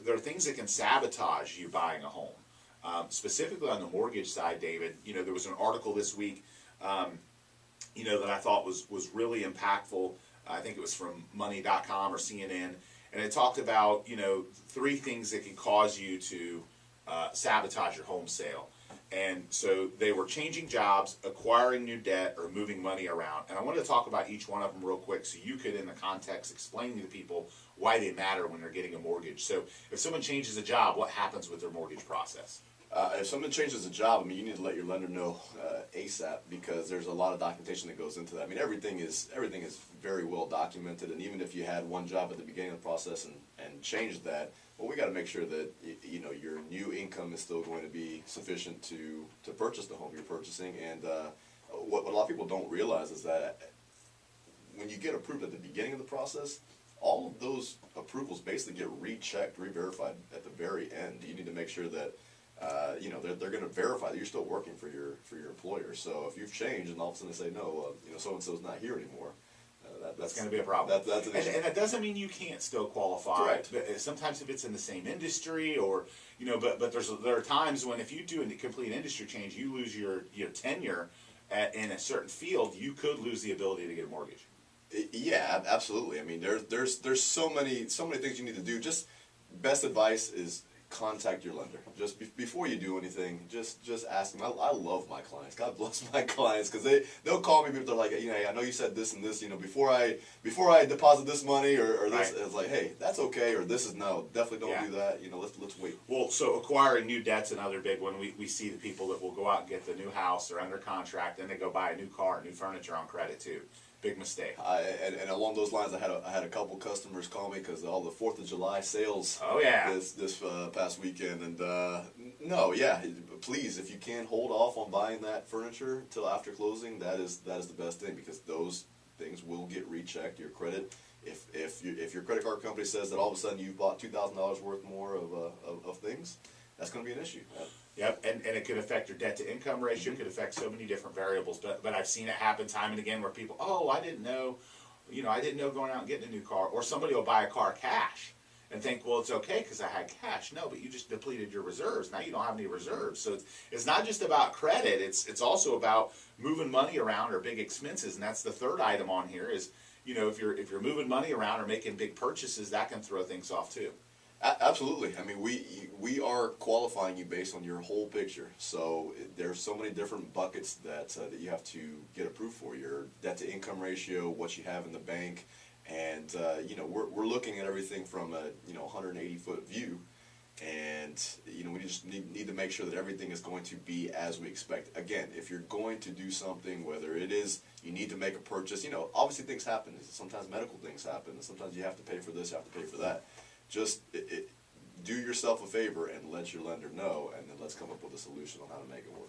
there are things that can sabotage you buying a home. Specifically on the mortgage side, David, there was an article this week, that I thought was really impactful. I think it was from money.com or CNN, and it talked about, 3 things that can cause you to sabotage your home sale. And so they were changing jobs, acquiring new debt, or moving money around. And I wanted to talk about each one of them real quick so you could, in the context, explain to people why they matter when they're getting a mortgage. So if someone changes a job, what happens with their mortgage process? If someone changes a job, you need to let your lender know ASAP, because there's a lot of documentation that goes into that. Everything is very well documented, and even if you had one job at the beginning of the process and changed that, well, we got to make sure that your new income is still going to be sufficient to purchase the home you're purchasing. And what a lot of people don't realize is that when you get approved at the beginning of the process, all of those approvals basically get rechecked, re-verified at the very end. You need to make sure that they're going to verify that you're still working for your employer. So if you've changed and all of a sudden they say no, so and so's not here anymure, that's going to be a problem. That's an issue. And that doesn't mean you can't still qualify. Correct. But sometimes if it's in the same industry, or but there are times when if you do a complete industry change, you lose your tenure in a certain field, you could lose the ability to get a mortgage. Yeah, absolutely. There's so many things you need to do. Just best advice is contact your lender. Just before you do anything, just ask them. I love my clients. God bless my clients, because they'll call me, but they're like, hey, I know you said this and this, before I deposit this money or this, right. It's like, hey, that's okay, or this is no, definitely don't do that. Let's wait. Well, so acquiring new debt's another big one. We see the people that will go out and get the new house, they're under contract, then they go buy a new car, new furniture on credit too. Big mistake. And along those lines, I had a couple customers call me because all the 4th of July sales. Oh yeah. This past weekend, and no, yeah, please, if you can, hold off on buying that furniture till after closing. That is the best thing, because those things will get rechecked. Your credit, if your credit card company says that all of a sudden you've bought $2,000 worth more of things, that's going to be an issue. Yep, and it could affect your debt-to-income ratio. It could affect so many different variables. But I've seen it happen time and again where people, I didn't know, I didn't know going out and getting a new car. Or somebody will buy a car cash and think, well, it's okay because I had cash. No, but you just depleted your reserves. Now you don't have any reserves. So it's not just about credit. It's also about moving money around or big expenses. And that's the third item on here is, if you're moving money around or making big purchases, that can throw things off too. Absolutely. We are qualifying you based on your whole picture. So there's so many different buckets that you have to get approved for. Your debt-to-income ratio, what you have in the bank, and we're looking at everything from a 180-foot view, and we just need to make sure that everything is going to be as we expect. Again, if you're going to do something, whether it is you need to make a purchase, obviously things happen. Sometimes medical things happen, and sometimes you have to pay for this, you have to pay for that. Just do yourself a favor and let your lender know, and then let's come up with a solution on how to make it work.